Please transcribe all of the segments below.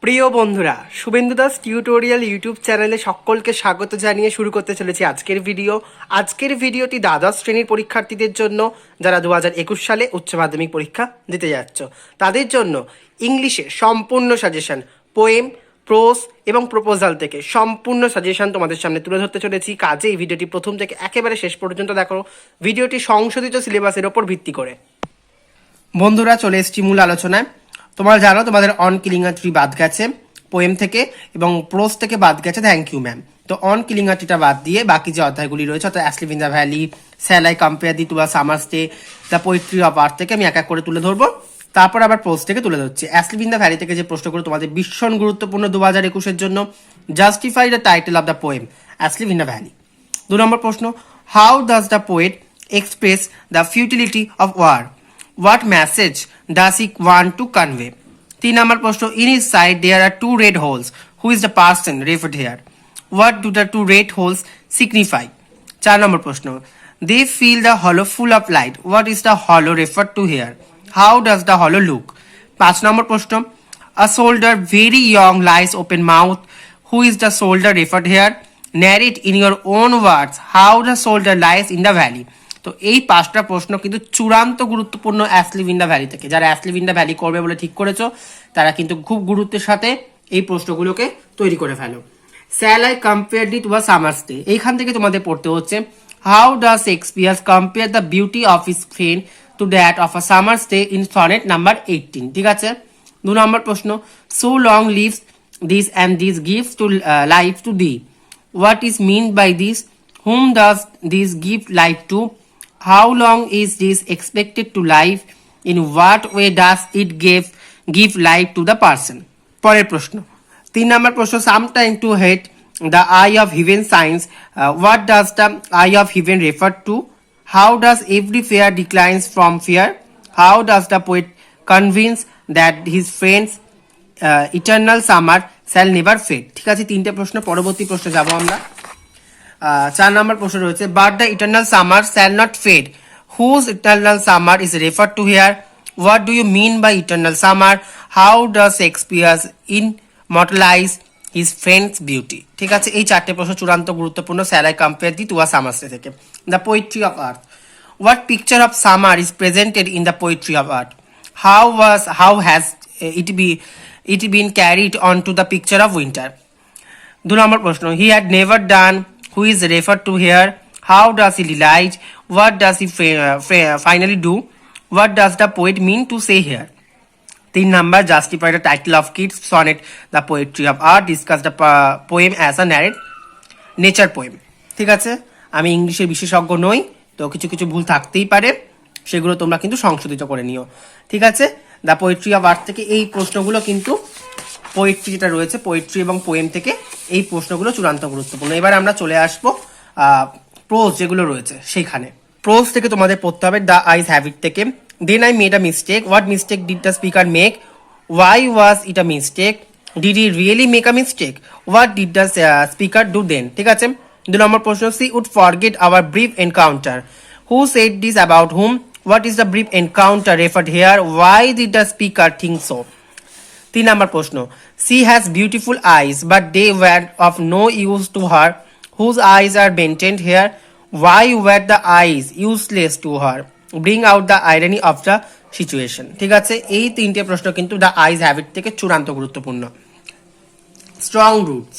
প্রিয় বন্ধুরা, Suvendu Das tutorial YouTube চ্যানেলে সকলকে স্বাগত জানিয়ে শুরু করতে চলেছি আজকের ভিডিও। আজকের ভিডিওটি দ্বাদশ শ্রেণীর পরীক্ষার্থীদের জন্য, যারা 2021 সালে উচ্চ মাধ্যমিক পরীক্ষা দিতে যাচ্ছ তাদের জন্য ইংলিশে সম্পূর্ণ সাজেশন, পোয়েম, প্রোজ এবং প্রপোজাল থেকে সম্পূর্ণ সাজেশন তোমাদের সামনে তুলে ধরতে চলেছি। কাজে এই ভিডিওটি প্রথম থেকে একেবারে শেষ পর্যন্ত দেখো। ভিডিওটি সংশোধিত সিলেবাসের ওপর ভিত্তি করে। বন্ধুরা, চলে এসেছি মূল আলোচনায়। তোমরা জানো তোমাদের অন কিলিং আ ট্রি বাদ গেছে পোয়েম থেকে, এবং প্রোজ থেকে বাদ গেছে থ্যাংক ইউ ম্যাম। তো অন কিলিং আ ট্রিটা বাদ দিয়ে বাকি যে অধ্যায়গুলি রয়েছে, অর্থাৎ অ্যাসলিভ in the valley, shall I compare thee to a summer's stay, the poetry of আর্থ থেকে আমি এক এক করে তুলে ধরবো। তারপর আবার প্রোজ থেকে তুলে ধরছি। অ্যাসলিভ ইন দ্য ভ্যালি থেকে যে প্রশ্নগুলো তোমাদের ভীষণ গুরুত্বপূর্ণ 2021-এর জন্য, justify the title of the poem asleep in the valley. 2 নম্বর প্রশ্ন, how does the poet express the futility of war? What message does he want to convey? 3 number প্রশ্ন, in his side there are 2 red holes. Who is the person referred here? What do the 2 red holes signify? 4 number প্রশ্ন, they feel the hollow full of light. What is the hollow referred to here? How does the hollow look? 5 number প্রশ্ন, a soldier very young lies open mouth. Who is the soldier referred here? Narrate in your own words how the soldier lies in the valley. তো এই 5টা প্রশ্ন কিন্তু চূড়ান্ত গুরুত্বপূর্ণ অ্যাসলিভ in the valley থেকে। যারা অ্যাসলিভ ইন দ্য ভ্যালি করবে বলে ঠিক করেছো, তারা কিন্তু খুব গুরুত্বের সাথে এই প্রশ্নগুলোকে তৈরি করে ফেলো। Shall I compare it to a summer's day, এইখান থেকে তোমাদের পড়তে হচ্ছে how does Shakespeare compare the beauty of his friend to that of a summer's day in sonnet number 18। ঠিক আছে। 2 নম্বর প্রশ্ন, so long lives this and this gives to life to thee. What is mean by this? Whom does this give life to? How long is this expected to live? In what way does it give life to the person? পরের প্রশ্ন, 3 নম্বর প্রশ্ন, sometime to hate the eye of heaven signs. What does the eye of heaven refer to? How does every fear declines from fear? How does the poet convince that his friends eternal summer shall never fade? ঠিক আছে, 3টে প্রশ্ন। পরবর্তী প্রশ্নে যাব আমরা। 4 নম্বর প্রশ্ন রয়েছে, but the eternal summer shall not fade. Whose eternal summer is refer to here? What do you mean by eternal summer? How does Shakespeare immortalize his friend's beauty? ঠিক আছে, এই 4টে প্রশ্ন চূড়ান্ত গুরুত্বপূর্ণ shall I compare thee to a summer's day থেকে। The poetry of earth, what picture of summer is presented in the poetry of earth? How has it been carried on to the picture of winter? 2 নম্বর প্রশ্ন, he had never done. Who is referred to here? How does he delight? What does he finally do? What does the poet mean to say here? 3 number, justify the title of Keats' sonnet The Poetry of Art. Discuss the poem as a nature poem. ঠিক আছে, আমি ইংলিশের বিশেষজ্ঞ নই, তো কিছু কিছু ভুল থাকতেই পারে, সেগুলো তোমরা কিন্তু সংশোধিত করে নিও। ঠিক আছে, দ্য পোয়েট্রি অফ আর্ট থেকে এই প্রশ্নগুলো কিন্তু, পোয়েট্রি যেটা রয়েছে, পোয়েট্রি এবং পোয়েম থেকে এই প্রশ্নগুলো চূড়ান্ত গুরুত্বপূর্ণ। এবার আমরা চলে আসবো প্রোজ যেগুলো রয়েছে সেইখানে। প্রোজ থেকে তোমাদের পড়তে হবে দ্য আইজ হ্যাভ ইট থেকে। Then I made a mistake. What mistake did the speaker make? Why was it a mistake? Did he really make a mistake? What did the speaker do then? ঠিক আছে। 2 নম্বর প্রশ্ন, she would forget our brief encounter. Who said this about whom? What is the brief encounter referred here? Why did the speaker think so? 3 নম্বর প্রশ্ন, she has beautiful eyes but they were of no use to her. Whose eyes are maintained here? Why were the eyes useless to her? Bring out the irony of the situation. ঠিক আছে, এই 3টে প্রশ্ন কিন্তু the eyes have it থেকে চূড়ান্ত গুরুত্বপূর্ণ। Strong roots,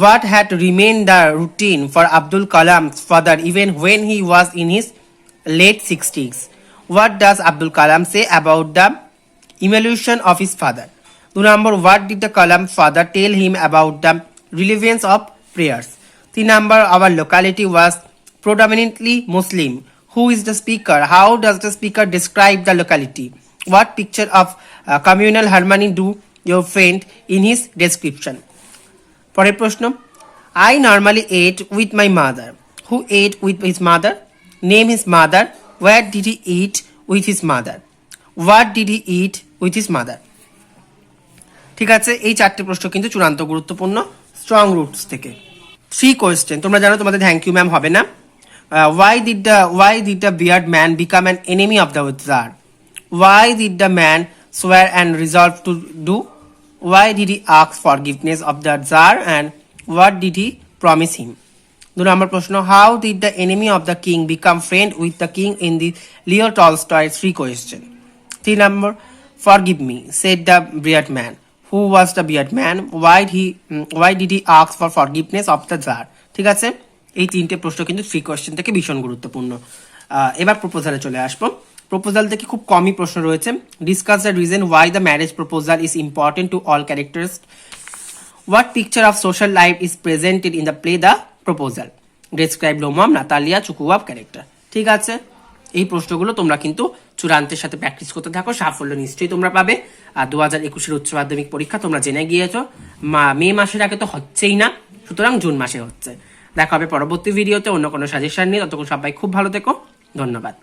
what had remained the routine for Abdul Kalam's father even when he was in his late 60s? What does Abdul Kalam say about the emulation of his father? 2 number, what did the Kalam's father tell him about the relevance of prayers? 3 number, our locality was predominantly Muslim. Who is the speaker? How does the speaker describe the locality? What picture of communal harmony do you paint in his description? পরের প্রশ্ন, I normally ate with my mother. Who ate with his mother? Name his mother. Where did he eat with his mother? What did he eat with his mother? ঠিক আছে, এই 4টে প্রশ্ন কিন্তু চূড়ান্ত গুরুত্বপূর্ণ স্ট্রং রুটস থেকে। 3 কোয়েশ্চেন, তোমরা জানো তোমাদের থ্যাংক ইউ ম্যাম হবে না। why did the beard man become an enemy of the wizard? Why did the man swear and resolve to do? Why did he ask forgiveness of the Tsar and what did he promise him? 2 নম্বর প্রশ্ন, how did the enemy of the king become friend with the king in the Leo Tolstoy 3 question? 3 number, forgive me, said the bearded man. Who was the bearded man? Why did he ask for forgiveness of the Tsar? ঠিক আছে, এই 3টে প্রশ্ন কিন্তু 3 question থেকে ভীষণ গুরুত্বপূর্ণ। এবার প্রপোজালে চলে আসবো। প্রপোজাল থেকে খুব কমই প্রশ্ন রয়েছে। Discuss the reason why the marriage proposal is important to all characters. What picture of social life is presented in the play the proposal. Describe Lomov Natalia চুকুয়াব ক্যারেক্টার। ঠিক আছে, এই প্রশ্নগুলো তোমরা কিন্তু চূড়ান্তের সাথে প্র্যাকটিস করতে থাকো, সাফল্য নিশ্চয়ই তোমরা পাবে। আর 2021-এর উচ্চ মাধ্যমিক পরীক্ষা তোমরা জেনে গিয়েছো মে মাসের আগে তো হচ্ছেই না, সুতরাং জুন মাসে হচ্ছে। দেখা হবে পরবর্তী ভিডিওতে অন্য কোনো সাজেশন নিয়ে। ততক্ষণ সবাই খুব ভালো থেকো, ধন্যবাদ।